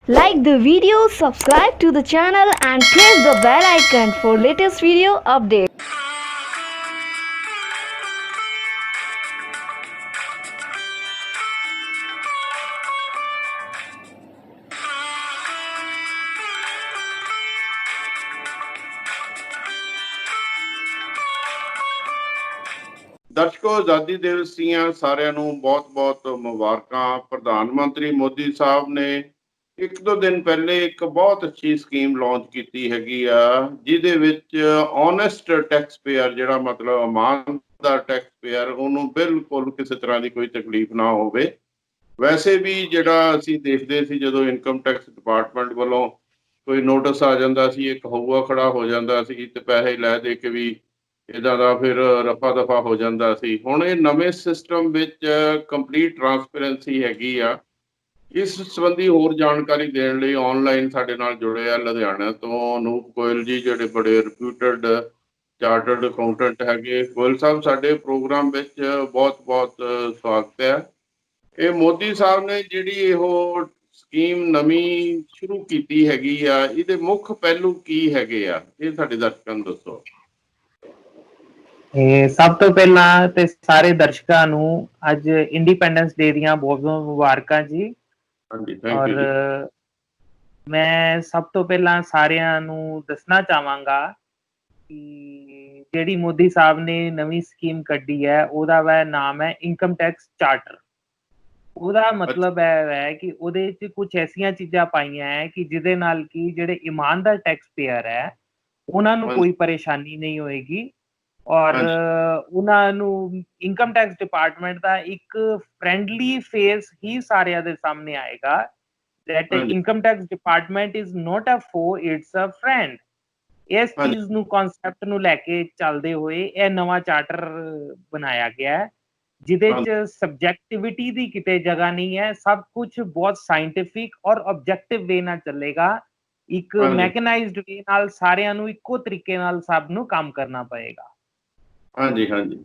Like the video, subscribe to the channel and press the bell icon for latest video updates. ਦਰਸ਼ਕੋ, ਆਜ਼ਾਦੀ ਦਿਵਸ ਦੀਆਂ ਸਾਰਿਆਂ ਨੂੰ ਬਹੁਤ-ਬਹੁਤ ਮੁਬਾਰਕਾਂ। ਪ੍ਰਧਾਨ ਮੰਤਰੀ ਮੋਦੀ ਸਾਹਿਬ ਨੇ ਇੱਕ ਦੋ ਦਿਨ ਪਹਿਲੇ ਇੱਕ ਬਹੁਤ ਅੱਛੀ ਸਕੀਮ ਲਾਂਚ ਕੀਤੀ ਹੈਗੀ ਆ, ਜਿਹਦੇ ਵਿੱਚ ਓਨੈਸਟ ਟੈਕਸ ਪੇਅਰ, ਜਿਹੜਾ ਮਤਲਬ ਇਮਾਨਦਾਰ ਟੈਕਸ ਪੇਅਰ, ਉਹਨੂੰ ਬਿਲਕੁਲ ਕਿਸੇ ਤਰ੍ਹਾਂ ਦੀ ਕੋਈ ਤਕਲੀਫ ਨਾ ਹੋਵੇ। ਵੈਸੇ ਵੀ ਜਿਹੜਾ ਅਸੀਂ ਦੇਖਦੇ ਸੀ, ਜਦੋਂ ਇਨਕਮ ਟੈਕਸ ਡਿਪਾਰਟਮੈਂਟ ਵੱਲੋਂ ਕੋਈ ਨੋਟਿਸ ਆ ਜਾਂਦਾ ਸੀ, ਇੱਕ ਹਊਆ ਖੜਾ ਹੋ ਜਾਂਦਾ ਸੀ ਤੇ ਪੈਸੇ ਲੈ ਦੇ ਕੇ ਵੀ ਇੱਦਾਂ ਦਾ ਫਿਰ ਰਫਾ ਦਫਾ ਹੋ ਜਾਂਦਾ ਸੀ। ਹੁਣ ਇਹ ਨਵੇਂ ਸਿਸਟਮ ਵਿੱਚ ਕੰਪਲੀਟ ਟਰਾਂਸਪੇਰੈਂਸੀ ਹੈਗੀ ਆ। ਇਸ ਸੰਬੰਧੀ ਹੋਰ ਜਾਣਕਾਰੀ ਦੇਣ ਲਈ ਆਨਲਾਈਨ ਸਾਡੇ ਨਾਲ ਜੁੜੇ ਆ ਲੁਧਿਆਣਾ ਤੋਂ ਅਨੂਪ ਗੋਇਲ ਜੀ, ਜਿਹੜੇ ਬੜੇ ਰਿਪਿਊਟਡ ਚਾਰਟਰਡ ਅਕਾਊਂਟੈਂਟ ਹੈਗੇ। ਗੋਇਲ ਸਾਹਿਬ, ਸਾਡੇ ਪ੍ਰੋਗਰਾਮ ਵਿੱਚ ਬਹੁਤ-ਬਹੁਤ ਸਵਾਗਤ ਹੈ। ਇਹ ਮੋਦੀ ਸਾਹਿਬ ਨੇ ਜਿਹੜੀ ਇਹ ਸਕੀਮ ਨਵੀਂ ਸ਼ੁਰੂ ਕੀਤੀ ਹੈਗੀ ਆ, ਇਹਦੇ ਮੁੱਖ ਪਹਿਲੂ ਕੀ ਹੈਗੇ ਆ, ਇਹ ਸਾਡੇ ਦਰਸ਼ਕਾਂ ਨੂੰ ਦੱਸੋ। ਸਭ ਤੋਂ ਪਹਿਲਾਂ ਤੇ ਸਾਰੇ ਦਰਸ਼ਕਾਂ ਨੂੰ ਅੱਜ ਇੰਡੀਪੈਂਡੈਂਸ ਡੇ ਦੀਆਂ ਬਹੁਤ-ਬਹੁਤ ਮੁਬਾਰਕਾਂ ਜੀ। ਹਾਂਜੀ, ਥੈਂਕ ਯੂ ਜੀ। ਮੈਂ ਸਭ ਤੋਂ ਪਹਿਲਾਂ ਸਾਰਿਆਂ ਨੂੰ ਦੱਸਣਾ ਚਾਹਾਂਗਾ ਕਿ ਜਿਹੜੀ ਮੋਦੀ ਸਾਹਿਬ ਨੇ ਨਵੀਂ ਸਕੀਮ ਕੱਢੀ ਹੈ, ਉਹਦਾ ਵੈ ਨਾਮ ਹੈ ਇਨਕਮ ਟੈਕਸ ਚਾਰਟਰ। ਉਹਦਾ ਮਤਲਬ ਹੈ ਕਿ ਉਹਦੇ 'ਚ ਕੁਝ ਐਸੀਆਂ ਚੀਜ਼ਾਂ ਪਾਈਆਂ ਹੈ ਕਿ ਜਿਹਦੇ ਨਾਲ ਕਿ ਜਿਹੜੇ ਇਮਾਨਦਾਰ ਟੈਕਸ ਪੇਅਰ ਹੈ, ਉਹਨਾਂ ਨੂੰ ਕੋਈ ਪਰੇਸ਼ਾਨੀ ਨਹੀਂ ਹੋਏਗੀ ਔਰ ਉਹਨਾਂ ਨੂੰ ਇਨਕਮ ਟੈਕਸ ਡਿਪਾਰਟਮੈਂਟ ਦਾ ਇੱਕ ਫ੍ਰੈਂਡਲੀ ਫੇਸ ਹੀ ਸਾਰਿਆਂ ਦੇ ਸਾਹਮਣੇ ਆਏਗਾ। that income tax department is not a foe, it's a friend। ਇਸ ਚੀਜ਼ ਨੂੰ ਕਨਸੈਪਟ ਨੂੰ ਲੈ ਕੇ ਚੱਲਦੇ ਹੋਏ ਇਹ ਨਵਾਂ ਚਾਰਟਰ ਬਣਾਇਆ ਗਿਆ ਹੈ, ਜਿਹਦੇ ਚ ਸਬਜੈਕਟਿਵਿਟੀ ਦੀ ਕਿਤੇ ਜਗ੍ਹਾ ਨਹੀਂ ਹੈ। ਸਭ ਕੁਝ ਬਹੁਤ ਸਾਇੰਟਿਫਿਕ ਔਰ ਆਬਜੈਕਟਿਵ ਵੇ ਨਾਲ ਚੱਲੇਗਾ। ਇੱਕ ਮੈਕਨਾਈਜ਼ਡ ਵੇ ਨਾਲ ਸਾਰਿਆਂ ਨੂੰ ਇੱਕੋ ਤਰੀਕੇ ਨਾਲ ਸਭ ਨੂੰ ਕੰਮ ਕਰਨਾ ਪਏਗਾ। ਹਾਂਜੀ ਹਾਂਜੀ,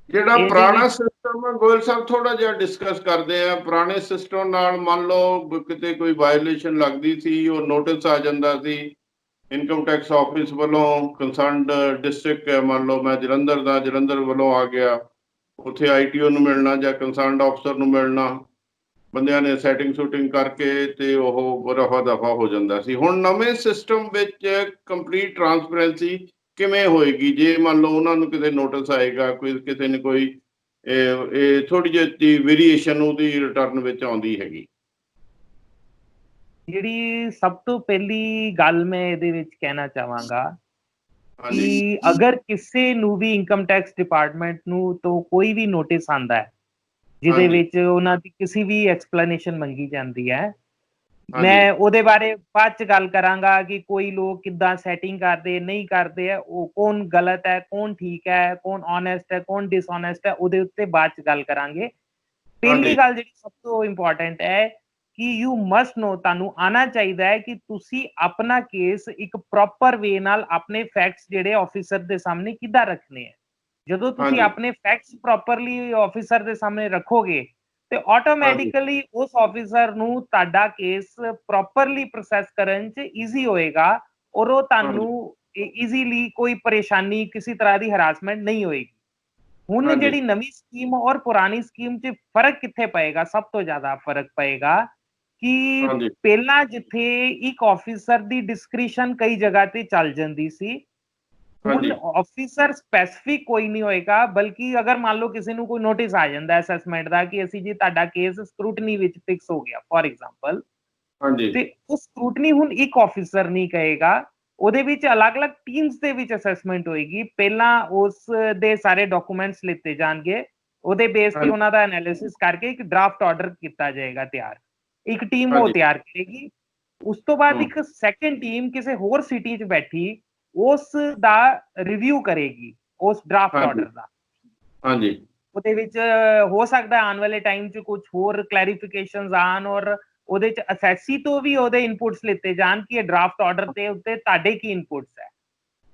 ਜਿਹੜਾ ਪੁਰਾਣਾ ਸਿਸਟਮ ਹੈ ਗੋਇਲ ਸਾਹਿਬ, ਥੋੜਾ ਜਿਹਾ ਡਿਸਕਸ ਕਰਦੇ ਆ। ਪੁਰਾਣੇ ਸਿਸਟਮ ਨਾਲ ਮੰਨ ਲਓ ਕਿਤੇ ਕੋਈ ਵਾਇਓਲੇਸ਼ਨ ਲੱਗਦੀ ਸੀ, ਉਹ ਨੋਟਿਸ ਆ ਜਾਂਦਾ ਸੀ ਇਨਕਮ ਟੈਕਸ ਆਫਿਸ ਵੱਲੋਂ। ਕੰਸਰਨਡ ਡਿਸਟ੍ਰਿਕਟ ਹੈ, ਮੰਨ ਲਓ ਮੈਂ ਜਲੰਧਰ ਦਾ, ਜਲੰਧਰ ਵੱਲੋਂ ਆ ਗਿਆ, ਉੱਥੇ ITO ਨੂੰ ਮਿਲਣਾ ਜਾਂ ਕੰਸਰਨਡ ਅਫਸਰ ਨੂੰ ਮਿਲਣਾ, ਬੰਦਿਆਂ ਨੇ ਸੈਟਿੰਗ ਸ਼ੂਟਿੰਗ ਕਰਕੇ ਤੇ ਉਹ ਰਫਾ ਦਫਾ ਹੋ ਜਾਂਦਾ ਸੀ। ਹੁਣ ਨਵੇਂ ਸਿਸਟਮ ਵਿੱਚ ਕੰਪਲੀਟ ਟਰਾਂਸਪੇਰੈਂਸੀ ਕਿਵੇਂ ਹੋਏਗੀ? ਜੇ ਮੰਨ ਲਓ ਉਹਨਾਂ ਨੂੰ ਕਿਤੇ ਨੋਟਿਸ ਆਏਗਾ, ਕੋਈ ਕਿਸੇ ਨੇ ਕੋਈ ਇਹ ਥੋੜੀ ਜਿਹੀ ਵੇਰੀਏਸ਼ਨ ਉਹਦੀ ਰਿਟਰਨ ਵਿੱਚ ਆਉਂਦੀ ਹੈਗੀ। ਜਿਹੜੀ ਸਭ ਤੋਂ ਪਹਿਲੀ ਗੱਲ ਮੈਂ ਇਹਦੇ ਵਿੱਚ ਕਹਿਣਾ ਚਾਹਾਂਗਾ ਕਿ ਅਗਰ ਕਿਸੇ ਨੂੰ ਵੀ ਇਨਕਮ ਟੈਕਸ ਡਿਪਾਰਟਮੈਂਟ ਨੂੰ ਤੋਂ ਕੋਈ ਵੀ ਨੋਟਿਸ ਆਂਦਾ ਹੈ ਜਿਹਦੇ ਵਿੱਚ ਉਹਨਾਂ ਦੀ ਕਿਸੇ ਵੀ ਐਕਸਪਲੇਨੇਸ਼ਨ ਮੰਗੀ ਜਾਂਦੀ ਹੈ, ਮੈਂ ਉਹਦੇ ਬਾਰੇ ਬਾਅਦ ਚ ਗੱਲ ਕਰਾਂਗਾ ਕਿ ਕੋਈ ਲੋਕ ਕਿੱਦਾਂ ਸੈਟਿੰਗ ਕਰਦੇ ਨਹੀਂ ਕਰਦੇ ਹੈ, ਉਹ ਕੌਣ ਗਲਤ ਹੈ, ਕੌਣ ਠੀਕ ਹੈ, ਕੌਣ ਓਨੈਸਟ ਹੈ, ਕੌਣ ਡਿਸਓਨੈਸਟ ਹੈ, ਉਹਦੇ ਉੱਤੇ ਬਾਅਦ ਚ ਗੱਲ ਕਰਾਂਗੇ। ਪਹਿਲੀ ਗੱਲ ਜਿਹੜੀ ਸਭ ਤੋਂ ਇੰਪੋਰਟੈਂਟ ਹੈ ਕਿ ਯੂ ਮਸਟ ਨੋ, ਤੁਹਾਨੂੰ ਆਣਾ ਚਾਹੀਦਾ ਹੈ ਕਿ ਤੁਸੀਂ ਆਪਣਾ ਕੇਸ ਇੱਕ ਪ੍ਰੋਪਰ ਵੇ ਨਾਲ ਆਪਣੇ ਫੈਕਟਸ ਜਿਹੜੇ ਆਫਿਸਰ ਦੇ ਸਾਹਮਣੇ ਕਿੱਦਾਂ ਰੱਖਣੇ ਹੈ। ਜਦੋਂ ਤੁਸੀਂ ਆਪਣੇ ਫੈਕਟਸ ਪ੍ਰੋਪਰਲੀ ਆਫਿਸਰ ਦੇ ਸਾਹਮਣੇ ਰੱਖੋਗੇ ਤੇ ਆਟੋਮੈਟਿਕਲੀ ਉਸ ਆਫਿਸਰ ਨੂੰ ਤੁਹਾਡਾ ਕੇਸ ਪ੍ਰੋਪਰਲੀ ਪ੍ਰੋਸੈਸ ਕਰਨ ਚ ਈਜ਼ੀ ਹੋਏਗਾ ਔਰ ਉਹ ਤੁਹਾਨੂੰ ਈਜ਼ੀਲੀ ਕੋਈ ਪਰੇਸ਼ਾਨੀ, ਕਿਸੇ ਤਰ੍ਹਾਂ ਦੀ ਹਰਾਸਮੈਂਟ ਨਹੀਂ ਹੋਏਗੀ। ਹੁਣ ਜਿਹੜੀ ਨਵੀਂ ਸਕੀਮ ਔਰ ਪੁਰਾਣੀ ਸਕੀਮ ਚ ਫਰਕ ਕਿੱਥੇ ਪਏਗਾ? ਸਭ ਤੋਂ ਜ਼ਿਆਦਾ ਫਰਕ ਪਏਗਾ ਕਿ ਪਹਿਲਾਂ ਜਿੱਥੇ ਇੱਕ ਆਫਿਸਰ ਦੀ ਡਿਸਕ੍ਰਿਸ਼ਨ ਕਈ ਜਗ੍ਹਾ ਤੇ ਚੱਲ ਜਾਂਦੀ ਸੀ, ਹੁਣ ਆਫਿਸਰ ਸਪੈਸੀਫਿਕ ਕੋਈ ਨਹੀਂ ਹੋਏਗਾ, ਬਲਕਿ ਅਗਰ ਮੰਨ ਲਓ ਕਿਸੇ ਨੂੰ ਕੋਈ ਨੋਟਿਸ ਆ ਜਾਂਦਾ ਅਸੈਸਮੈਂਟ ਦਾ ਕਿ ਅਸੀਂ ਜੀ ਤੁਹਾਡਾ ਕੇਸ ਸਕਰੂਟਨੀ ਵਿੱਚ ਫਿਕਸ ਹੋ ਗਿਆ ਫॉर ਐਗਜ਼ਾਮਪਲ, ਤੇ ਉਹ ਸਕਰੂਟਨੀ ਹੁਣ ਇੱਕ ਆਫਿਸਰ ਨਹੀਂ ਕਹੇਗਾ, ਉਹਦੇ ਵਿੱਚ ਅਲੱਗ-ਅਲੱਗ ਟੀਮਸ ਦੇ ਵਿੱਚ ਅਸੈਸਮੈਂਟ ਹੋਏਗੀ। ਪਹਿਲਾਂ ਉਸ ਦੇ ਸਾਰੇ ਡਾਕੂਮੈਂਟਸ ਲਿੱਤੇ ਜਾਣਗੇ, ਉਹਦੇ ਬੇਸ ਤੇ ਉਹਨਾਂ ਦਾ ਐਨਾਲਿਸਿਸ ਕਰਕੇ ਇੱਕ ਡਰਾਫਟ ਆਰਡਰ ਕੀਤਾ ਜਾਏਗਾ ਤਿਆਰ, ਇੱਕ ਟੀਮ ਉਹ ਤਿਆਰ ਕਰੇਗੀ। ਉਸ ਤੋਂ ਬਾਅਦ ਇੱਕ ਸੈਕੰਡ ਟੀਮ ਕਿਸੇ ਹੋਰ ਸਿਟੀ 'ਚ ਬੈਠੀ ਉਸ ਦਾ ਰਿਵਿਊ ਕਰੇਗੀ ਉਸ ਡਰਾਫਟ ਆਰਡਰ ਦਾ। ਉਹਦੇ ਵਿੱਚ ਹੋ ਸਕਦਾ ਆਉਣ ਵਾਲੇ ਟਾਈਮ 'ਚ ਕੁਝ ਹੋਰ ਕਲੈਰੀਫਿਕੇਸ਼ਨਸ ਆਣ ਔਰ ਉਹਦੇ 'ਚ ਅਸੈਸੀ ਤੋਂ ਵੀ ਉਹਦੇ ਇਨਪੁਟਸ ਲਿੱਤੇ ਜਾਣ ਕਿ ਇਹ ਡਰਾਫਟ ਆਰਡਰ ਦੇ ਉੱਤੇ ਤੁਹਾਡੇ ਕੀ ਇਨਪੁਟਸ ਹੈ।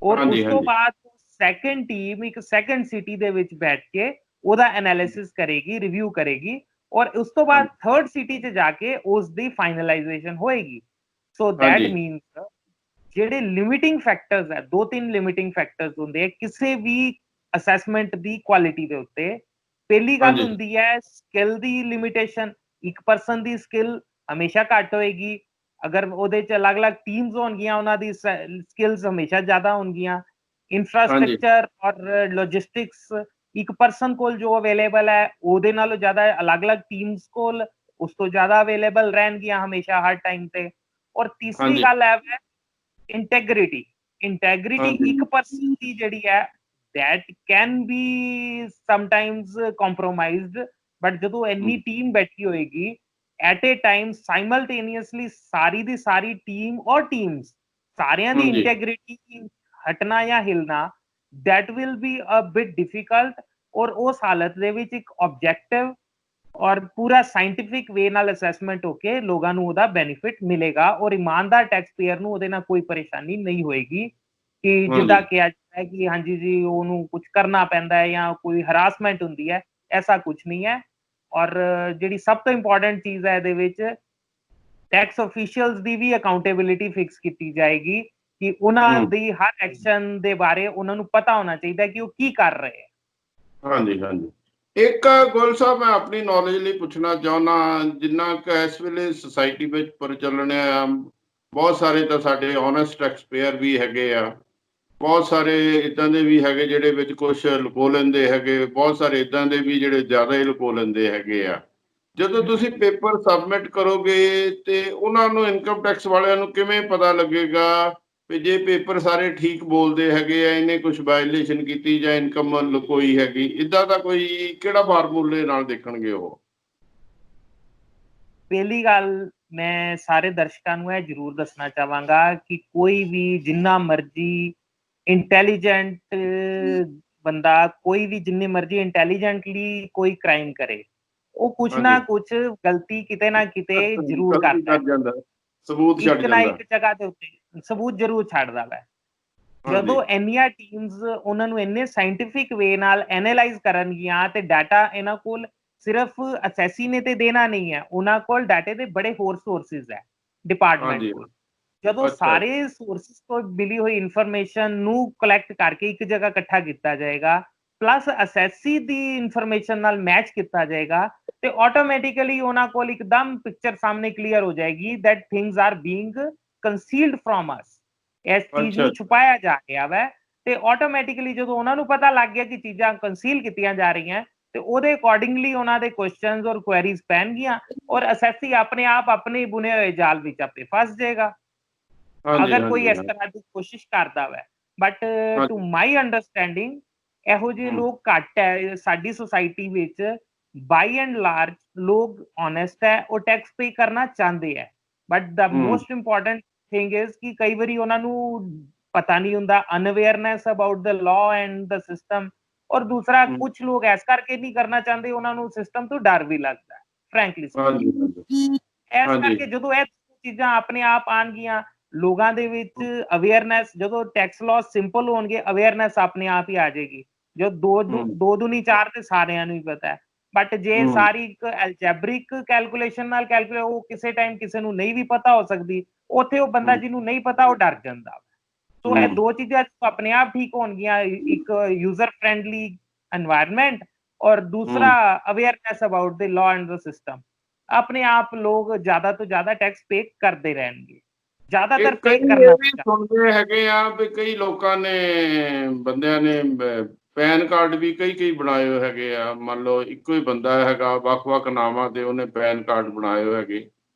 ਔਰ ਉਸ ਤੋਂ ਬਾਅਦ ਸੈਕੰਡ ਟੀਮ ਇੱਕ ਸੈਕੰਡ ਸਿਟੀ ਦੇ ਵਿੱਚ ਬੈਠ ਕੇ ਉਹਦਾ ਐਨਾਲਿਸਿਸ ਕਰੇਗੀ, ਰਿਵਿਊ ਕਰੇਗੀ ਔਰ ਉਸ ਤੋਂ ਬਾਅਦ ਥਰਡ ਸਿਟੀ 'ਚ ਜਾ ਕੇ ਉਸ ਦੀ ਫਾਈਨਲਾਈਜੇਸ਼ਨ ਹੋਏਗੀ। ਸੋ ਦੈਟ ਹਾਂਜੀ। ਮੀਨਸ ਜਿਹੜੇ ਲਿਮਿਟਿੰਗ ਫੈਕਟਰਸ ਹੈ, 2-3 ਲਿਮਿਟਿੰਗ ਫੈਕਟਰਸ ਹੁੰਦੇ ਆ ਕਿਸੇ ਵੀ ਅਸੈਸਮੈਂਟ ਦੀ ਕੁਆਲਿਟੀ ਦੇ ਉੱਤੇ। ਪਹਿਲੀ ਗੱਲ ਹਾਂਜੀ। ਹੁੰਦੀ ਹੈ ਸਕਿੱਲ ਦੀ ਲਿਮਿਟੇਸ਼ਨ। ਇੱਕ ਪਰਸਨ ਦੀ ਸਕਿੱਲ ਹਮੇਸ਼ਾ ਘੱਟ ਹੋਏਗੀ, ਅਗਰ ਉਹਦੇ 'ਚ ਅਲੱਗ-ਅਲੱਗ ਟੀਮਸ ਹੋਣਗੀਆਂ ਉਹਨਾਂ ਦੀ ਸਕਿੱਲਸ ਹਮੇਸ਼ਾ ਜ਼ਿਆਦਾ ਹੋਣਗੀਆਂ। ਹਾਂਜੀ। ਇੰਫਰਾਸਟ੍ਰਕਚਰ ਔਰ ਲੌਜਿਸਟਿਕਸ ਇੱਕ ਪਰਸਨ ਕੋਲ ਜੋ ਅਵੇਲੇਬਲ ਹੈ ਉਹਦੇ ਨਾਲੋਂ ਜ਼ਿਆਦਾ ਅਲੱਗ-ਅਲੱਗ ਟੀਮਸ ਕੋਲ ਉਸ ਤੋਂ ਜ਼ਿਆਦਾ ਅਵੇਲੇਬਲ ਰਹਿਣਗੀਆਂ ਹਮੇਸ਼ਾ ਹਰ ਟਾਈਮ ਤੇ। ਔਰ ਤੀਸਰੀ ਹਾਂਜੀ। ਗੱਲ ਹੈ ਇੰਟੈਗ੍ਰਿਟੀ। ਇੰਟੈਗ੍ਰਿਟੀ ਹਾਂਜੀ। ਇੱਕ ਪਰਸਨ ਦੀ ਜਿਹੜੀ ਹੈ that can be sometimes compromised, but ਜਦੋਂ ਇੰਨੀ ਟੀਮ ਬੈਠੀ ਹੋਏਗੀ at a time simultaneously sorry the sorry team ਔਰ ਟੀਮਸ ਸਾਰਿਆਂ ਦੀ ਹਾਂਜੀ। ਇੰਟੈਗ੍ਰਿਟੀ ਹਟਣਾ ਜਾਂ ਹਿਲਣਾ that will be a bit difficult। ਔਰ ਉਸ ਹਾਲਤ ਦੇ ਵਿੱਚ ਇੱਕ ਆਬਜੈਕਟਿਵ ਔਰ ਪੂਰਾ ਸਾਇੰਟਿਫਿਕ ਵੇ ਨਾਲ ਅਸੈਸਮੈਂਟ ਹੋ ਕੇ ਲੋਕਾਂ ਨੂੰ ਉਹਦਾ ਬੈਨੀਫਿਟ ਮਿਲੇਗਾ ਔਰ ਇਮਾਨਦਾਰ ਟੈਕਸ ਪੇਅਰ ਨੂੰ ਉਹਦੇ ਨਾਲ ਕੋਈ ਪਰੇਸ਼ਾਨੀ ਨਹੀਂ ਹੋਏਗੀ ਕਿ ਜਿੱਦਾਂ ਕਿਹਾ ਜਾਂਦਾ ਹੈ ਕਿ ਹਾਂਜੀ ਜੀ ਉਹਨੂੰ ਕੁਝ ਕਰਨਾ ਪੈਂਦਾ ਹੈ ਜਾਂ ਕੋਈ ਹਰਾਸਮੈਂਟ ਹੁੰਦੀ ਹੈ, ਐਸਾ ਕੁਝ ਨਹੀਂ ਹੈ। ਔਰ ਜਿਹੜੀ ਸਭ ਤੋਂ ਇੰਪੋਰਟੈਂਟ ਚੀਜ਼ ਹੈ ਇਹਦੇ ਵਿੱਚ ਟੈਕਸ ਅਫੀਸ਼ੀਅਲਸ ਦੀ ਵੀ ਅਕਾਊਂਟੇਬਿਲਿਟੀ ਫਿਕਸ ਕੀਤੀ ਜਾਏਗੀ ਕਿ ਉਹਨਾਂ ਦੀ ਹਰ ਐਕਸ਼ਨ ਦੇ ਬਾਰੇ ਉਹਨਾਂ ਨੂੰ ਪਤਾ ਹੋਣਾ ਚਾਹੀਦਾ ਕਿ ਉਹ ਕੀ ਕਰ ਰਹੇ ਹੈ। ਹਾਂਜੀ। ਹਾਂਜੀ। ਇੱਕ ਗੋਇਲ ਸਾਹਿਬ ਮੈਂ ਆਪਣੀ ਨੌਲੇਜ ਲਈ ਪੁੱਛਣਾ ਚਾਹੁੰਦਾ, ਜਿੰਨਾ ਕੁ ਇਸ ਵੇਲੇ ਸੁਸਾਇਟੀ ਵਿੱਚ ਪ੍ਰਚਲਨ ਆ, ਬਹੁਤ ਸਾਰੇ ਤਾਂ ਸਾਡੇ ਓਨੈਸਟ ਟੈਕਸ ਪੇਅਰ ਵੀ ਹੈਗੇ ਆ, ਬਹੁਤ ਸਾਰੇ ਇੱਦਾਂ ਦੇ ਵੀ ਹੈਗੇ ਜਿਹੜੇ ਵਿੱਚ ਕੁਛ ਲੁਕੋ ਲੈਂਦੇ ਹੈਗੇ, ਬਹੁਤ ਸਾਰੇ ਇੱਦਾਂ ਦੇ ਵੀ ਜਿਹੜੇ ਜ਼ਿਆਦਾ ਹੀ ਲੁਕੋ ਲੈਂਦੇ ਹੈਗੇ ਆ। ਜਦੋਂ ਤੁਸੀਂ ਪੇਪਰ ਸਬਮਿਟ ਕਰੋਗੇ ਤੇ ਉਹਨਾਂ ਨੂੰ ਇਨਕਮ ਟੈਕਸ ਵਾਲਿਆਂ ਨੂੰ ਕਿਵੇਂ ਪਤਾ ਲੱਗੇਗਾ ਵੀ ਜੇ ਪੇਪਰ ਸਾਰੇ ਠੀਕ ਬੋਲਦੇ ਹੈਗੇ ਆ, ਇਹਨੇ ਕੁਝ ਵਾਇਲੇਸ਼ਨ ਕੀਤੀ ਜਾਂ ਇਨਕਮ ਲੁਕੋਈ ਹੈਗੀ? ਇੱਦਾਂ ਦਾ ਕੋਈ ਕਿਹੜਾ ਫਾਰਮੂਲੇ ਨਾਲ ਦੇਖਣਗੇ ਉਹ? ਪਹਿਲੀ ਗੱਲ ਮੈਂ ਸਾਰੇ ਦਰਸ਼ਕਾਂ ਨੂੰ ਇਹ ਜ਼ਰੂਰ ਦੱਸਣਾ ਚਾਹਾਂਗਾ ਕਿ ਕੋਈ ਵੀ ਜਿੰਨਾ ਮਰਜ਼ੀ ਇੰਟੈਲੀਜੈਂਟ ਬੰਦਾ, ਕੋਈ ਵੀ ਜਿੰਨੇ ਮਰਜ਼ੀ ਇੰਟੈਲੀਜੈਂਟਲੀ ਕੋਈ ਕ੍ਰਾਈਮ ਕਰੇ, ਉਹ ਕੁਛ ਨਾ ਕੁਛ ਗਲਤੀ ਕਿਤੇ ਨਾ ਕਿਤੇ ਜ਼ਰੂਰ ਕਰਦਾ ਹੈ। ਸਬੂਤ ਛੱਡ ਇੱਕ ਨਾ ਜਾਂਦਾ। ਇੱਕ ਜਗ੍ਹਾ ਦੇ ਉੱਤੇ ਸਬੂਤ ਜ਼ਰੂਰ ਛੱਡਦਾ ਵਾ। ਜਦੋਂ ਇੰਨੀਆਂ ਟੀਮਸ ਉਹਨਾਂ ਨੂੰ ਇੰਨੇ ਸਾਇੰਟਿਫਿਕ ਵੇ ਨਾਲ ਐਨਾਲਾਈਜ਼ ਕਰਨਗੀਆਂ ਤੇ ਡਾਟਾ ਇਹਨਾਂ ਕੋਲ ਸਿਰਫ ਅਸੈਸੀ ਨੇ ਤੇ ਦੇਣਾ ਨਹੀਂ ਹੈ, ਉਹਨਾਂ ਕੋਲ ਡਾਟੇ ਦੇ ਬੜੇ ਹੋਰ ਸੋਰਸਿਸ ਹੈ ਡਿਪਾਰਟਮੈਂਟ ਕੋਲ। ਜਦੋਂ ਸਾਰੇ ਸੋਰਸਿਸ ਤੋਂ ਮਿਲੀ ਹੋਈ ਇਨਫੋਰਮੇਸ਼ਨ ਨੂੰ ਕਲੈਕਟ ਕਰਕੇ ਇੱਕ ਜਗ੍ਹਾ ਇਕੱਠਾ ਕੀਤਾ ਜਾਏਗਾ, ਪਲੱਸ ਅਸੈਸੀ ਦੀ ਇਨਫੋਰਮੇਸ਼ਨ ਨਾਲ ਮੈਚ ਕੀਤਾ ਜਾਏਗਾ, ਤੇ ਆਟੋਮੈਟਿਕਲੀ ਉਹਨਾਂ ਕੋਲ ਇੱਕਦਮ ਪਿਕਚਰ ਸਾਹਮਣੇ ਕਲੀਅਰ ਹੋ ਜਾਏਗੀ that things are being concealed from us। ਇਸ ਚੀਜ਼ ਨੂੰ ਛੁਪਾਇਆ ਜਾ ਰਿਹਾ ਵੈ, ਤੇ ਆਟੋਮੈਟਿਕਲੀ ਜਦੋਂ ਉਹਨਾਂ ਨੂੰ ਪਤਾ ਲੱਗ ਗਿਆ ਕਿ ਚੀਜ਼ਾਂ ਕੰਸੀਲ ਕੀਤੀਆਂ ਜਾ ਰਹੀਆਂ ਤੇ ਉਹਦੇ ਅਕੋਰਡਿੰਗਲੀ ਉਹਨਾਂ ਦੇ ਕੁਐਸਚਨਸ ਔਰ ਕੁਐਰੀਜ਼ ਪੈਣਗੀਆਂ ਔਰ ਅਸੈਸੀ ਆਪਣੇ ਆਪ ਆਪਣੇ ਬੁਨੇ ਹੋਏ ਜਾਲ ਵਿੱਚ ਆਪੇ ਫਸ ਜਾਏਗਾ ਅਗਰ ਕੋਈ ਇਸ ਤਰ੍ਹਾਂ ਦੀ ਕੋਸ਼ਿਸ਼ ਕਰਦਾ ਵੈ। ਬਟ ਟੂ ਮਾਈ ਅੰਡਰਸਟੈਂਡਿੰਗ ਇਹੋ ਜਿਹੇ ਲੋਕ ਘੱਟ ਹੈ ਸਾਡੀ ਸੁਸਾਇਟੀ ਵਿੱਚ। ਬਾਈ ਐਂਡ ਲਾਰਜ ਲੋਕ ਓਨੈਸਟ ਹੈ, ਉਹ ਟੈਕਸ ਪੇ ਕਰਨਾ ਚਾਹੁੰਦੇ ਹੈ। But the most important thing is ਕਿ ਕਈ ਵਾਰੀ ਉਹਨਾਂ ਨੂੰ ਪਤਾ ਨਹੀਂ ਹੁੰਦਾ, unawareness about the law and the system. ਔਰ ਦੂਸਰਾ ਕੁਝ ਲੋਕ ਇਸ ਕਰਕੇ ਨਹੀਂ ਕਰਨਾ ਚਾਹੁੰਦੇ, ਉਹਨਾਂ ਨੂੰ ਸਿਸਟਮ ਤੋਂ ਡਰ ਵੀ ਲੱਗਦਾ ਹੈ ਫਰੈਂਕਲੀ ਸਪੀਕਿੰਗ। ਇਸ ਕਰਕੇ ਜਦੋਂ ਇਹ ਚੀਜ਼ਾਂ ਆਪਣੇ ਆਪ ਆਣਗੀਆਂ ਲੋਕਾਂ ਦੇ ਵਿੱਚ ਅਵੇਅਰਨੈਸ, ਜਦੋਂ ਟੈਕਸ ਲਾਅ ਸਿੰਪਲ ਹੋਣਗੇ ਅਵੇਅਰਨੈਸ ਆਪਣੇ ਆਪ ਹੀ ਆ ਜਾਏਗੀ। ਜੋ ਦੋ ਦੂਣੀ 4 ਤੇ ਸਾਰਿਆਂ ਨੂੰ ਹੀ ਪਤਾ ਹੈ। ਬਟ ਜੇ ਸਾਰੀ ਇੱਕ ਐਲਜੈਬਰਿਕ ਕੈਲਕੂਲੇਸ਼ਨ ਨਾਲ ਕੈਲਕੂਲੇਟ, ਉਹ ਕਿਸੇ ਟਾਈਮ ਕਿਸੇ ਨੂੰ ਨਹੀਂ ਵੀ ਪਤਾ ਹੋ ਸਕਦੀ, ਉੱਥੇ ਉਹ ਬੰਦਾ ਜਿਹਨੂੰ ਨਹੀਂ ਪਤਾ ਉਹ ਡਰ ਜਾਂਦਾ। ਸੋ ਇਹ ਦੋ ਚੀਜ਼ਾਂ ਆਪਣੇ ਆਪ ਠੀਕ ਹੋਣਗੀਆਂ, ਇੱਕ ਯੂਜ਼ਰ ਫ੍ਰੈਂਡਲੀ এনवायरमेंट ਔਰ ਦੂਸਰਾ awareness about the law and the system. ਆਪਣੇ ਆਪ ਲੋਕ ਜ਼ਿਆਦਾ ਤੋਂ ਜ਼ਿਆਦਾ ਟੈਕਸ ਪੇ ਕਰਦੇ ਰਹਿਣਗੇ, ਜ਼ਿਆਦਾਤਰ ਪੇ ਕਰਨਾ। ਸੁਣਦੇ ਹੈਗੇ ਆ ਵੀ ਕਈ ਲੋਕਾਂ ਨੇ, ਬੰਦਿਆਂ ਨੇ ਪੈਨ ਕਾਰਡ ਵੀ ਕਈ ਬਣਾਏ ਹੋਏ ਹੈਗੇ ਆ। ਮੰਨ ਲਓ ਇੱਕੋ ਹੀ ਬੰਦਾ ਹੈਗਾ, ਵੱਖ-ਵੱਖ ਨਾਵਾਂ ਤੇ ਉਹਨੇ ਪੈਨ ਕਾਰਡ ਬਣਾਏ ਹੋਏ ਹੈਗੇ।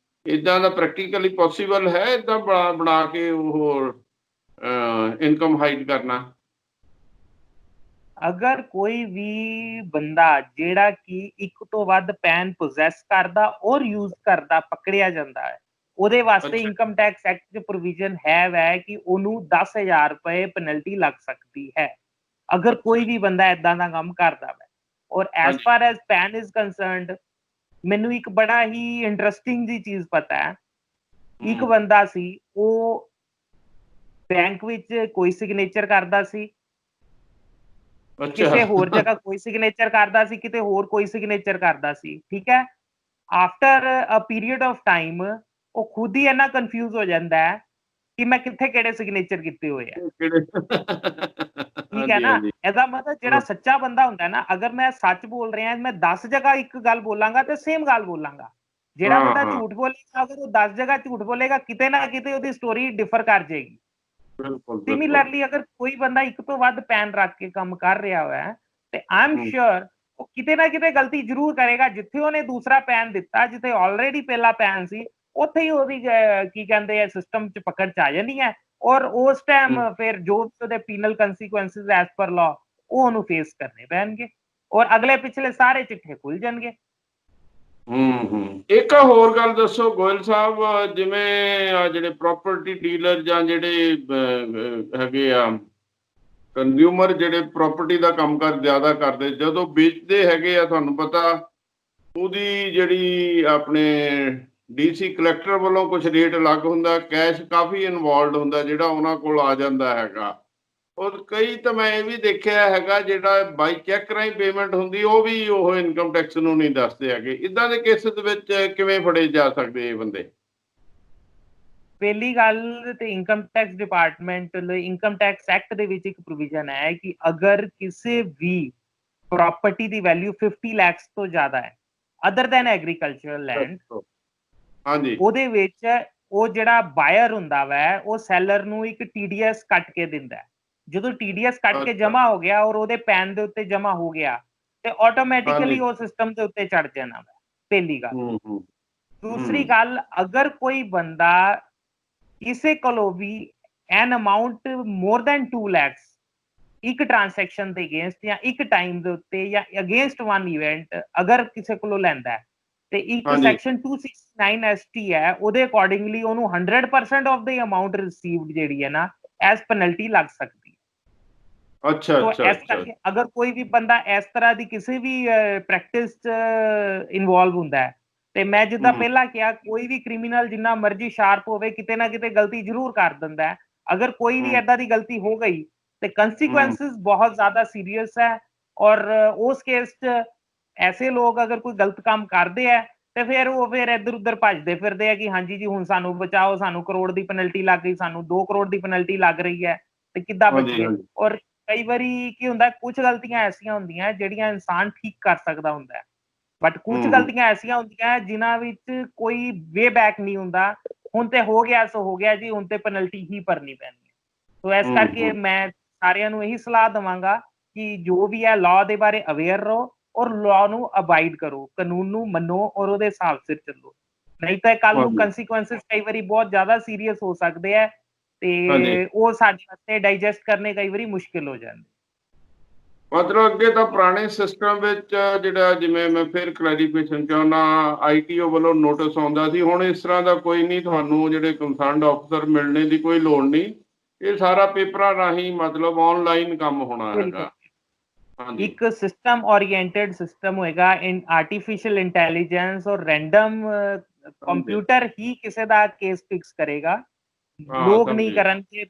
ਇੱਦਾਂ ਦਾ ਪ੍ਰੈਕਟੀਕਲੀ ਪੋਸੀਬਲ ਹੈ ਇੱਦਾਂ ਬਣਾ ਕੇ ਉਹ ਇਨਕਮ ਹਾਈਡ ਕਰਨਾ? ਅਗਰ ਕੋਈ ਵੀ ਬੰਦਾ ਜਿਹੜਾ ਕਿ ਇੱਕ ਤੋਂ ਵੱਧ ਪੈਨ ਪੋਜੈਸ ਕਰਦਾ ਔਰ ਯੂਜ਼ ਕਰਦਾ ਪਕੜਿਆ ਜਾਂਦਾ ਹੈ, ਉਹਦੇ ਵਾਸਤੇ ਇਨਕਮ ਟੈਕਸ ਐਕਟ 'ਚ ਪ੍ਰੋਵੀਜ਼ਨ ਹੈ ਵੈ ਕਿ ਉਹਨੂੰ 10,000 ਰੁਪਏ ਪੈਨਲਟੀ ਲੱਗ ਸਕਦੀ ਹੈ ਅਗਰ ਕੋਈ ਵੀ ਬੰਦਾ ਏਦਾਂ ਦਾ ਕੰਮ ਕਰਦਾ ਵੈ। ਔਰ as far as pen is concerned, ਮੈਨੂੰ ਇੱਕ ਬੜਾ ਹੀ ਇੰਟਰਸਟਿੰਗ ਜੀ ਚੀਜ਼ ਪਤਾ ਹੈ। ਇੱਕ ਬੰਦਾ ਸੀ, ਉਹ ਬੈਂਕ ਵਿੱਚ ਕੋਈ ਸਿਗਨੇਚਰ ਕਰਦਾ ਸੀ, ਕਿਸੇ ਹੋਰ ਜਗ੍ਹਾ ਕੋਈ ਸਿਗਨੇਚਰ ਕਰਦਾ ਸੀ, ਕਿਤੇ ਹੋਰ ਕੋਈ ਸਿਗਨੇਚਰ ਕਰਦਾ ਸੀ, ਠੀਕ ਹੈ। After a period of time ਉਹ ਖੁਦ ਹੀ ਇੰਨਾ ਕਨਫਿਊਜ਼ ਹੋ ਜਾਂਦਾ ਹੈ ਕਿ ਮੈਂ ਕਿੱਥੇ ਕਿਹੜੇ ਸਿਗਨੇਚਰ ਕੀਤੇ ਹੋਏ ਆ। ਠੀਕ ਹੈ ਨਾ, ਇਹਦਾ ਮਤਲਬ ਜਿਹੜਾ ਸੱਚਾ ਬੰਦਾ ਹੁੰਦਾ ਨਾ, ਅਗਰ ਮੈਂ ਸੱਚ ਬੋਲ ਰਿਹਾ ਮੈਂ 10 ਜਗ੍ਹਾ ਇੱਕ ਗੱਲ ਬੋਲਾਂਗਾ ਤੇ ਸੇਮ ਗੱਲ ਬੋਲਾਂਗਾ। ਜਿਹੜਾ ਬੰਦਾ ਝੂਠ ਬੋਲੇਗਾ, ਅਗਰ ਉਹ 10 ਜਗ੍ਹਾ ਝੂਠ ਬੋਲੇਗਾ, ਕਿਤੇ ਨਾ ਕਿਤੇ ਉਹਦੀ ਸਟੋਰੀ ਡਿਫਰ ਕਰ ਜਾਏਗੀ। ਸਿਮਿਲਰਲੀ ਅਗਰ ਕੋਈ ਬੰਦਾ ਇੱਕ ਤੋਂ ਵੱਧ ਪੈਨ ਰੱਖ ਕੇ ਕੰਮ ਕਰ ਰਿਹਾ ਹੋਇਆ ਤੇ ਆਈ ਐਮ ਸ਼ੋਰ ਉਹ ਕਿਤੇ ਨਾ ਕਿਤੇ ਗਲਤੀ ਜ਼ਰੂਰ ਕਰੇਗਾ। ਜਿੱਥੇ ਉਹਨੇ ਦੂਸਰਾ ਪੈਨ ਦਿੱਤਾ, ਜਿੱਥੇ ਆਲਰੇਡੀ ਪਹਿਲਾ ਪੈਨ ਸੀ, ਉੱਥੇ ਹੀ ਉਹਦੀ ਕੀ ਕਹਿੰਦੇ ਆ ਸਿਸਟਮ 'ਚ ਪਕੜ 'ਚ ਆ ਜਾਣੀ ਹੈ। ਔਰ ਉਸ ਟਾਈਮ ਫਿਰ ਜੋ ਉਹਦੇ ਪੀਨਲ ਕੰਸੀਕੁਐਂਸਿਸ ਐਸ ਪਰ ਲਾਅ ਉਹ ਉਹਨੂੰ ਫੇਸ ਕਰਨੇ ਪੈਣਗੇ ਔਰ ਅਗਲੇ ਪਿਛਲੇ ਸਾਰੇ ਚਿੱਠੇ ਖੁੱਲ ਜਾਣਗੇ। ਇੱਕ ਹੋਰ ਗੱਲ ਦੱਸੋ ਗੋਇਲ ਸਾਹਿਬ, ਜਿਵੇਂ ਜਿਹੜੇ ਪ੍ਰਾਪਰਟੀ ਡੀਲਰ ਜਾਂ ਜਿਹੜੇ ਹੈਗੇ ਆ ਕੰਜ਼ਿਊਮਰ, ਜਿਹੜੇ ਪ੍ਰਾਪਰਟੀ ਦਾ ਕੰਮਕਾਰ ਜ਼ਿਆਦਾ ਕਰਦੇ, ਜਦੋਂ ਵੇਚਦੇ ਹੈਗੇ ਆ, ਤੁਹਾਨੂੰ ਪਤਾ ਉਹਦੀ ਜਿਹੜੀ ਆਪਣੇ DC ਕਲੈਕਟਰ ਵੱਲੋਂ ਕੁਝ ਰੇਟ ਅਲੱਗ ਹੁੰਦਾ, ਕੈਸ਼ ਕਾਫੀ ਇਨਵੋਲਵਡ ਹੁੰਦਾ ਜਿਹੜਾ ਉਹਨਾਂ ਕੋਲ ਆ ਜਾਂਦਾ ਹੈਗਾ। ਔਰ ਕਈ ਤਾਂ ਮੈਂ ਇਹ ਵੀ ਦੇਖਿਆ ਹੈਗਾ ਜਿਹੜਾ ਬਾਈ ਚੈੱਕ ਰਾਹੀਂ ਪੇਮੈਂਟ ਹੁੰਦੀ ਉਹ ਵੀ ਉਹ ਇਨਕਮ ਟੈਕਸ ਨੂੰ ਨਹੀਂ ਦੱਸਦੇ ਹੈਗੇ। ਇਦਾਂ ਦੇ ਕੇਸਿਸ ਵਿੱਚ ਕਿਵੇਂ ਫੜੇ ਜਾ ਸਕਦੇ ਇਹ ਬੰਦੇ? ਪਹਿਲੀ ਗੱਲ ਤੇ ਇਨਕਮ ਟੈਕਸ ਡਿਪਾਰਟਮੈਂਟ ਲਈ ਇਨਕਮ ਟੈਕਸ ਐਕਟ ਦੇ ਵਿੱਚ ਇੱਕ ਪ੍ਰੋਵੀਜ਼ਨ ਹੈ ਕਿ ਅਗਰ ਕਿਸੇ ਵੀ ਪ੍ਰਾਪਰਟੀ ਦੀ ਵੈਲਿਊ 50 ਲੱਖ ਤੋਂ ਜ਼ਿਆਦਾ ਹੈ ਅਦਰ ਦੈਨ ਐਗਰੀਕਲਚਰਲ ਲੈਂਡ, ਹਾਂਜੀ, ਉਹਦੇ ਵਿੱਚ ਉਹ ਜਿਹੜਾ ਬਾਇਰ ਹੁੰਦਾ ਵਾ ਉਹ ਸੈਲਰ ਨੂੰ ਇੱਕ TDS ਕੱਟ ਕੇ ਦਿੰਦਾ। ਜਦੋਂ TDS ਕੱਟ ਕੇ ਜਮਾ ਹੋ ਗਿਆ ਔਰ ਉਹਦੇ ਪੈਨ ਦੇ ਉੱਤੇ ਜਮਾ ਹੋ ਗਿਆ ਤੇ ਆਟੋਮੈਟਿਕਲੀ ਉਹ ਸਿਸਟਮ ਦੇ ਉੱਤੇ ਚੜ ਜਾਣਾ ਵਾ। ਪਹਿਲੀ ਗੱਲ। ਦੂਸਰੀ ਗੱਲ, ਅਗਰ ਕੋਈ ਬੰਦਾ ਕਿਸੇ ਕੋਲੋਂ ਵੀ ਐਨ ਅਮਾਉਂਟ ਮੋਰ ਦੈਨ 2 ਲੱਖ ਇੱਕ ਟ੍ਰਾਂਜੈਕਸ਼ਨ ਦੇ ਅਗੇਂਸਟ ਜਾਂ ਇੱਕ ਟਾਈਮ ਦੇ ਉੱਤੇ ਜਾਂ ਅਗੇਂਸਟ ਵਨ ਇਵੈਂਟ ਅਗਰ ਕਿਸੇ ਕੋਲੋਂ ਲੈਂਦਾ ਤੇ ਇੱਕ ਸੈਕਸ਼ਨ 269 ST ਹੈ, ਉਹਦੇ ਅਕੋਰਡਿੰਗਲੀ ਉਹਨੂੰ 100% ਆਫ ਦ ਅਮਾਉਂਟ ਰਿਸੀਵਡ ਜਿਹੜੀ ਹੈ ਨਾ ਐਸ ਪੈਨਲਟੀ ਲੱਗ ਸਕਦੀ ਹੈ। ਅੱਛਾ। ਅਗਰ ਕੋਈ ਵੀ ਬੰਦਾ ਇਸ ਤਰ੍ਹਾਂ ਦੀ ਕਿਸੇ ਵੀ ਪ੍ਰੈਕਟਿਸ 'ਚ ਇਨਵੋਲਵ ਹੁੰਦਾ ਹੈ ਤੇ ਮੈਂ ਜਿੱਦਾਂ ਪਹਿਲਾਂ ਕਿਹਾ, ਕੋਈ ਵੀ ਕ੍ਰਿਮੀਨਲ ਜਿੰਨਾ ਮਰਜ਼ੀ ਸ਼ਾਰਪ ਹੋਵੇ ਕਿਤੇ ਨਾ ਕਿਤੇ ਗਲਤੀ ਜ਼ਰੂਰ ਕਰ ਦਿੰਦਾ ਹੈ। ਅਗਰ ਕੋਈ ਵੀ ਏਦਾਂ ਦੀ ਗਲਤੀ ਹੋ ਗਈ ਤੇ ਕੰਸੀਕੁਐਂਸਿਸ ਬਹੁਤ ਜ਼ਿਆਦਾ ਸੀਰੀਅਸ ਹੈ। ਔਰ ਉਸ ਕੇਸ 'ਚ ਐਸੇ ਲੋਕ ਅਗਰ ਕੋਈ ਗਲਤ ਕੰਮ ਕਰਦੇ ਆ ਤੇ ਫਿਰ ਉਹ ਫਿਰ ਇੱਧਰ ਉੱਧਰ ਭੱਜਦੇ ਫਿਰਦੇ ਆ ਕਿ ਹਾਂਜੀ ਜੀ ਹੁਣ ਸਾਨੂੰ ਬਚਾਓ, ਸਾਨੂੰ ਕਰੋੜ ਦੀ ਪੈਨਲਟੀ ਲੱਗ ਗਈ, ਸਾਨੂੰ 2 ਕਰੋੜ ਦੀ ਪੈਨਲਟੀ ਲੱਗ ਰਹੀ ਹੈ ਤੇ ਕਿੱਦਾਂ ਬਚੀਏ। ਔਰ ਕਈ ਵਾਰੀ ਕੀ ਹੁੰਦਾ, ਕੁਝ ਗਲਤੀਆਂ ਐਸੀਆਂ ਹੁੰਦੀਆਂ ਜਿਹੜੀਆਂ ਇਨਸਾਨ ਠੀਕ ਕਰ ਸਕਦਾ ਹੁੰਦਾ, ਬਟ ਕੁਝ ਗਲਤੀਆਂ ਐਸੀਆਂ ਹੁੰਦੀਆਂ ਜਿਨ੍ਹਾਂ ਵਿੱਚ ਕੋਈ ਵੇ ਬੈਕ ਨਹੀਂ ਹੁੰਦਾ। ਹੁਣ ਤੇ ਹੋ ਗਿਆ ਸੋ ਹੋ ਗਿਆ ਜੀ, ਹੁਣ ਤੇ ਪੈਨਲਟੀ ਹੀ ਭਰਨੀ ਪੈਣੀ ਹੈ। ਸੋ ਇਸ ਕਰਕੇ ਮੈਂ ਸਾਰਿਆਂ ਨੂੰ ਇਹੀ ਸਲਾਹ ਦੇਵਾਂਗਾ ਕਿ ਜੋ ਵੀ ਹੈ ਲਾਅ ਦੇ ਬਾਰੇ ਅਵੇਅਰ ਰਹੋ ਔਰ ਲਾਅ ਨੂੰ ਅਬਾਈਡ ਕਰੋ, ਕਾਨੂੰਨ ਨੂੰ ਮੰਨੋ ਔਰ ਉਹਦੇ ਹਿਸਾਬ ਸਿਰ ਚੱਲੋ। ਨਹੀਂ ਤਾਂ ਕੱਲ ਨੂੰ ਕੰਸੀਕੁਐਂਸਿਸ ਕਈ ਵਾਰੀ ਬਹੁਤ ਜ਼ਿਆਦਾ ਸੀਰੀਅਸ ਹੋ ਸਕਦੇ ਆ ਤੇ ਉਹ ਸਾਡੇ ਵਾਸਤੇ ਡਾਈਜੈਸਟ ਕਰਨੇ ਕਈ ਵਾਰੀ ਮੁਸ਼ਕਿਲ ਹੋ ਜਾਂਦੇ। ਮਤਲਬ ਅੱਗੇ ਤਾਂ ਪੁਰਾਣੇ ਸਿਸਟਮ ਵਿੱਚ ਜਿਹੜਾ, ਜਿਵੇਂ ਮੈਂ ਫਿਰ ਕਲੈਰੀਫਿਕੇਸ਼ਨ ਚਾਹੁੰਦਾ, ITO ਵੱਲੋਂ ਨੋਟਿਸ ਆਉਂਦਾ ਸੀ। ਹੁਣ ਇਸ ਤਰ੍ਹਾਂ ਦਾ ਕੋਈ ਨਹੀਂ, ਤੁਹਾਨੂੰ ਜਿਹੜੇ ਕੰਸਰਨਡ ਆਫਿਸਰ ਮਿਲਣੇ ਦੀ ਕੋਈ ਲੋੜ ਨਹੀਂ, ਇਹ ਸਾਰਾ ਪੇਪਰਾਂ ਰਾਹੀਂ ਮਤਲਬ ਆਨਲਾਈਨ ਕੰਮ ਹੋਣਾ ਹੈਗਾ। ਇੱਕ ਸਿਸਟਮ ਓਰੀਐਂਟਡ ਸਿਸਟਮ ਹੋਏਗਾ, ਆਰਟੀਫਿਸ਼ੀਅਲ ਇੰਟੈਲੀਜੈਂਸ ਔਰ ਰੈਂਡਮ ਕੰਪਿਊਟਰ ਹੀ ਕਿਸੇ ਦਾ ਕੇਸ ਫਿਕਸ ਕਰੇਗਾ, ਲੋਕ ਨਹੀਂ ਕਰਨਗੇ।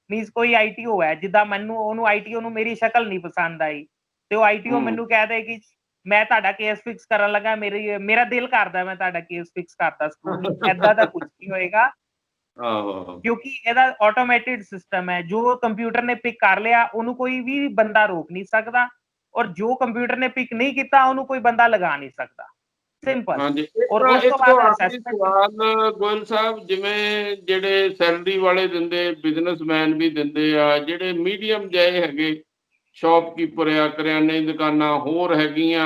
ਮੀਨਸ ਕੋਈ ITO ਹੈ, ਜਿੱਦਾਂ ਮੈਨੂੰ ਉਹਨੂੰ ITO ਨੂੰ ਮੇਰੀ ਸ਼ਕਲ ਨਹੀਂ ਪਸੰਦ ਆਈ ਤੇ ਉਹ ITO ਮੈਨੂੰ ਕਹਿ ਦੇ ਕਿ ਮੈਂ ਤੁਹਾਡਾ ਕੇਸ ਫਿਕਸ ਕਰਨ ਲੱਗਾ, ਮੇਰਾ ਦਿਲ ਕਰਦਾ ਮੈਂ ਤੁਹਾਡਾ ਕੇਸ ਫਿਕਸ ਕਰਦਾ ਸਕੂਲ, ਏਦਾਂ ਦਾ ਕੁਝ ਨਹੀਂ ਹੋਏਗਾ ਕਿਉਂਕਿ ਇਹਦਾ ਆਟੋਮੇਟਿਡ ਸਿਸਟਮ ਹੈ। ਜੋ ਕੰਪਿਊਟਰ ਨੇ ਪਿਕ ਕਰ ਲਿਆ ਉਹਨੂੰ ਕੋਈ ਵੀ ਬੰਦਾ ਰੋਕ ਨਹੀਂ ਸਕਦਾ ਔਰ ਜੋ ਕੰਪਿਊਟਰ ਨੇ ਪਿਕ ਨਹੀਂ ਕੀਤਾ ਉਹਨੂੰ ਕੋਈ ਬੰਦਾ ਲਗਾ ਨਹੀਂ ਸਕਦਾ। ਸਿੰਪਲ। ਔਰ ਉਸ ਤੋਂ ਬਾਅਦ ਸਵਾਲ ਗੋਇਲ ਸਾਹਿਬ, ਜਿਵੇਂ ਜਿਹੜੇ ਸੈਲਰੀ ਵਾਲੇ ਦਿੰਦੇ, ਬਿਜ਼ਨਸਮੈਨ ਵੀ ਦਿੰਦੇ ਆ, ਜਿਹੜੇ ਮੀਡੀਅਮ ਜਿਹੇ ਹੈਗੇ ਸ਼ੌਪਕੀਪਰ ਆ, ਕਰਿਆਨੇ ਦੀ ਦੁਕਾਨਾਂ ਹੋਰ ਹੈਗੀਆਂ,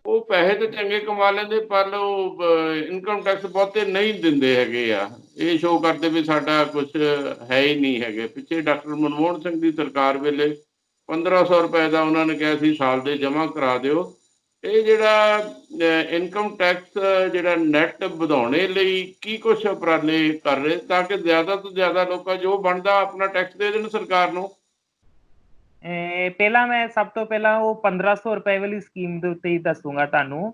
ਉਹ ਪੈਸੇ ਤਾਂ ਚੰਗੇ ਕਮਾ ਲੈਂਦੇ ਪਰ ਉਹ ਇਨਕਮ ਟੈਕਸ ਬਹੁਤੇ ਨਹੀਂ ਦਿੰਦੇ ਹੈਗੇ ਆ। ਇਹ ਸ਼ੋਅ ਕਰਦੇ ਵੀ ਸਾਡਾ ਕੁਝ ਹੈ ਹੀ ਨਹੀਂ ਹੈਗੇ। ਪਿੱਛੇ ਡਾਕਟਰ ਮਨਮੋਹਨ ਸਿੰਘ ਦੀ ਸਰਕਾਰ ਵੇਲੇ 1500 ਰੁਪਏ ਦਾ ਉਹਨਾਂ ਨੇ ਕਿਹਾ ਸੀ ਸਾਲ ਦੇ ਜਮ੍ਹਾਂ ਕਰਾ ਦਿਓ। ਇਹ ਜਿਹੜਾ ਇਨਕਮ ਟੈਕਸ ਜਿਹੜਾ ਨੈਟ ਵਧਾਉਣੇ ਲਈ ਕੀ ਕੁਛ ਉਪਰਾਲੇ ਕਰ ਰਹੇ ਤਾਂ ਕਿ ਜ਼ਿਆਦਾ ਤੋਂ ਜ਼ਿਆਦਾ ਲੋਕਾਂ ਜੋ ਬਣਦਾ ਆਪਣਾ ਟੈਕਸ ਦੇ ਦੇਣ ਸਰਕਾਰ ਨੂੰ? ਪਹਿਲਾਂ ਮੈਂ ਸਭ ਤੋਂ ਪਹਿਲਾਂ ਉਹ 1500 ਰੁਪਏ ਵਾਲੀ ਸਕੀਮ ਦੇ ਉੱਤੇ ਹੀ ਦੱਸੂਗਾ ਤੁਹਾਨੂੰ।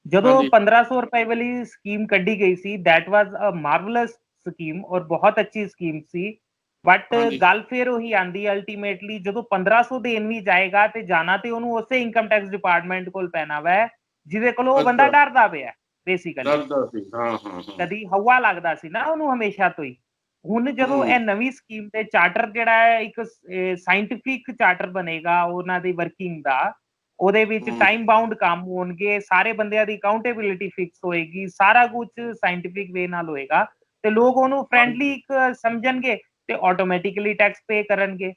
ਜਦੋਂ 1500 ਰੁਪਏ ਵਾਲੀ ਸਕੀਮ ਕੱਢੀ ਗਈ ਸੀ, that was a marvellous scheme ਔਰ ਬਹੁਤ ਅੱਛੀ ਸਕੀਮ ਸੀ। ਬਟ ਗੱਲ ਫਿਰ ਉਹੀ ਆਂਦੀ ਅਲਟੀਮੇਟਲੀ, ਜਦੋਂ 1500 ਦੇਣ ਵੀ ਜਾਏਗਾ ਤੇ ਜਾਣਾ ਤੇ ਉਹਨੂੰ ਉਸੇ ਇਨਕਮ ਟੈਕਸ ਡਿਪਾਰਟਮੈਂਟ ਕੋਲ ਪੈਣਾ ਵਾ ਜਿਹਦੇ ਕੋਲ ਉਹ ਬੰਦਾ ਡਰਦਾ ਪਿਆ। ਬੇਸਿਕਲੀ। ਡਰਦਾ ਸੀ, ਹਾਂ ਹਾਂ ਹਾਂ। ਕਦੀ ਹਵਾ ਲੱਗਦਾ ਸੀ ਨਾ ਉਹਨੂੰ ਹਮੇਸ਼ਾ ਤੋਂ ਹੀ। ਹੁਣ ਜਦੋਂ ਇਹ ਨਵੀਂ ਸਕੀਮ ਤੇ ਚਾਰਟਰ ਜਿਹੜਾ ਹੈ ਇੱਕ ਸਾਇੰਟਿਫਿਕ ਚਾਰਟਰ ਬਣੇਗਾ ਉਹਨਾਂ ਦੀ ਵਰਕਿੰਗ ਦਾ, ਉਹਦੇ ਵਿੱਚ ਟਾਈਮ ਬਾਉਂਡ ਕੰਮ ਹੋਣਗੇ, ਸਾਰੇ ਬੰਦਿਆਂ ਦੀ ਅਕਾਊਂਟੇਬਿਲਿਟੀ ਫਿਕਸ ਹੋਏਗੀ, ਸਾਰਾ ਕੁਝ ਸਾਇੰਟਿਫਿਕ ਵੇ ਨਾਲ ਹੋਏਗਾ ਤੇ ਲੋਕ ਉਹਨੂੰ ਫ੍ਰੈਂਡਲੀ ਇੱਕ ਸਮਝਣਗੇ ਤੇ ਆਟੋਮੈਟਿਕਲੀ ਟੈਕਸ ਪੇ ਕਰਨਗੇ।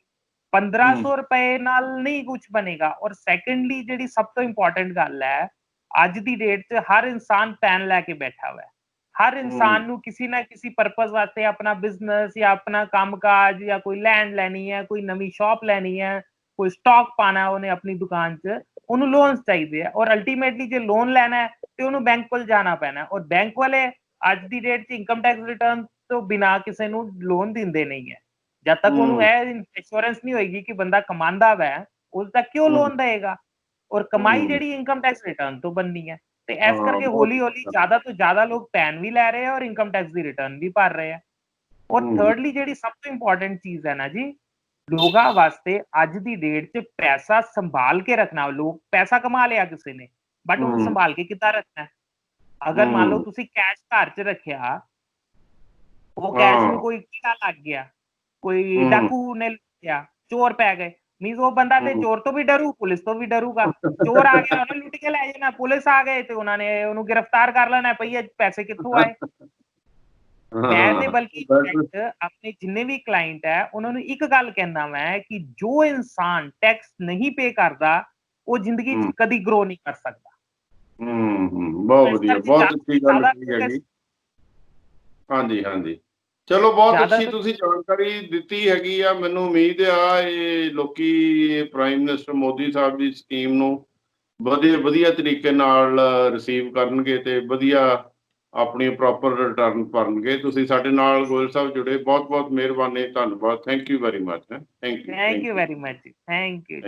1500 ਰੁਪਏ ਨਾਲ ਨਹੀਂ ਕੁਝ ਬਣੇਗਾ। ਔਰ ਸੈਕੰਡਲੀ ਜਿਹੜੀ ਸਭ ਤੋਂ ਇੰਪੋਰਟੈਂਟ ਗੱਲ ਹੈ, ਅੱਜ ਦੀ ਡੇਟ 'ਚ ਹਰ ਇਨਸਾਨ ਪੈਨ ਲੈ ਕੇ ਬੈਠਾ ਹੋਇਆ ਹੈ। ਹਰ ਇਨਸਾਨ ਨੂੰ ਕਿਸੇ ਨਾ ਕਿਸੇ ਪਰਪਸ ਵਾਸਤੇ ਆਪਣਾ ਬਿਜ਼ਨਸ ਜਾਂ ਆਪਣਾ ਕੰਮਕਾਜ ਜਾਂ ਕੋਈ ਲੈਂਡ ਲੈਣੀ ਹੈ, ਕੋਈ ਨਵੀਂ ਸ਼ਾਪ ਲੈਣੀ ਹੈ, ਕੋਈ ਸਟਾਕ ਪਾਣਾ ਉਹਨੇ ਆਪਣੀ ਦੁਕਾਨ 'ਚ, ਉਹਨੂੰ ਲੋਨਸ ਚਾਹੀਦੇ ਆ। ਔਰ ਅਲਟੀਮੇਟਲੀ ਜੇ ਲੋਨ ਲੈਣਾ ਹੈ ਤੇ ਉਹਨੂੰ ਬੈਂਕ ਕੋਲ ਜਾਣਾ ਪੈਣਾ। ਔਰ ਬੈਂਕ ਵਾਲੇ ਅੱਜ ਦੀ ਡੇਟ 'ਚ ਇਨਕਮ ਟੈਕਸ ਰਿਟਰਨ ਤੋਂ ਬਿਨਾਂ ਕਿਸੇ ਨੂੰ ਲੋਨ ਦਿੰਦੇ ਨਹੀਂ ਹੈ। ਜਦ ਤੱਕ ਉਹਨੂੰ ਇਹ ਇੰਸ਼ੋਰੈਂਸ ਨਹੀਂ ਹੋਏਗੀ ਕਿ ਬੰਦਾ ਕਮਾਉਂਦਾ ਵੈ, ਉਸ ਦਾ ਕਿਉਂ ਲੋਨ ਦੇਏਗਾ। ਔਰ ਕਮਾਈ ਜਿਹੜੀ ਇਨਕਮ ਟੈਕਸ ਰਿਟਰਨ ਤੋਂ ਬਣਨੀ ਹੈ। ਤੇ ਇਸ ਕਰਕੇ ਹੌਲੀ ਹੌਲੀ ਜ਼ਿਆਦਾ ਤੋਂ ਜ਼ਿਆਦਾ ਲੋਕ ਪੈਨ ਵੀ ਲੈ ਰਹੇ ਆ ਔਰ ਇਨਕਮ ਟੈਕਸ ਦੀ ਰਿਟਰਨ ਵੀ ਭਰ ਰਹੇ ਆ। ਔਰ ਥਰਡਲੀ ਜਿਹੜੀ ਸਭ ਤੋਂ ਇੰਪੋਰਟੈਂਟ ਚੀਜ਼ ਹੈ ਨਾ ਜੀ, ਲੋਕਾਂ ਵਾਸਤੇ ਅੱਜ ਦੀ ਡੇਟ 'ਚ ਪੈਸਾ ਸੰਭਾਲ ਕੇ ਰੱਖਣਾ। ਲੋਕ ਪੈਸਾ ਕਮਾ ਲਿਆ ਕਿਸੇ ਨੇ, ਬਟ ਉਹਨੂੰ ਸੰਭਾਲ ਕੇ ਕਿੱਦਾਂ ਰੱਖਣਾ। ਅਗਰ ਮੰਨ ਲਓ ਤੁਸੀਂ ਕੈਸ਼ ਘਰ 'ਚ ਰੱਖਿਆ, ਉਹ ਕੈਸ਼ ਨੂੰ ਕੋਈ ਕੀੜਾ ਲੱਗ ਗਿਆ, ਕੋਈ ਡਾਕੂ ਨੇ ਲੁੱਟਿਆ, ਚੋਰ ਪੈ ਗਏ, ਮੀਨਸ ਉਹ ਬੰਦਾ ਤੇ ਚੋਰ ਤੋਂ ਵੀ ਡਰੂ, ਪੁਲਿਸ ਤੋਂ ਵੀ ਡਰੂਗਾ। ਚੋਰ ਆ ਗਿਆ ਉਹਨੇ ਲੁੱਟ ਕੇ ਲੈ ਜਾਣਾ, ਪੁਲਿਸ ਆ ਗਏ ਤੇ ਉਹਨਾਂ ਨੇ ਉਹਨੂੰ ਗ੍ਰਿਫਤਾਰ ਕਰ ਲੈਣਾ, ਭਈ ਇਹ ਪੈਸੇ ਕਿੱਥੋਂ ਆਏ। ਮੈਂ ਤੇ ਬਲਕਿ ਆਪਣੇ ਜਿੰਨੇ ਵੀ ਕਲਾਇੰਟ ਹੈ ਉਹਨਾਂ ਨੂੰ ਇੱਕ ਗੱਲ ਕਹਿੰਦਾ ਮੈਂ ਕਿ ਜੋ ਇਨਸਾਨ ਟੈਕਸ ਨਹੀਂ ਪੇ ਕਰਦਾ ਉਹ ਜ਼ਿੰਦਗੀ 'ਚ ਕਦੀ ਗਰੋ ਨਹੀਂ ਕਰ ਸਕਦਾ। ਬਹੁਤ ਵਧੀਆ, ਬਹੁਤ ਅੱਛੀ ਗੱਲ ਕਹੀ ਹੈਗੀ। ਹਾਂਜੀ ਹਾਂਜੀ, ਚਲੋ ਬਹੁਤ ਅੱਛੀ ਤੁਸੀਂ ਜਾਣਕਾਰੀ ਦਿੱਤੀ ਹੈਗੀ ਆ। ਮੈਨੂੰ ਉਮੀਦ ਆ ਇਹ ਲੋਕੀ ਪ੍ਰਾਈਮ ਮਿਨਿਸਟਰ ਮੋਦੀ ਸਾਹਿਬ ਦੀ ਸਕੀਮ ਨੂੰ ਵਧੀਆ ਤਰੀਕੇ ਨਾਲ ਰਿਸੀਵ ਕਰਨਗੇ ਤੇ ਵਧੀਆ ਆਪਣੀ ਪ੍ਰੋਪਰ ਰਿਟਰਨ ਭਰਨਗੇ। ਤੁਸੀਂ ਸਾਡੇ ਨਾਲ ਗੋਇਲ ਸਾਹਿਬ ਜੁੜੇ, ਬਹੁਤ ਬਹੁਤ ਮਿਹਰਬਾਨੀ, ਧੰਨਵਾਦ। Thank you very much. Thank you very much. Thank you.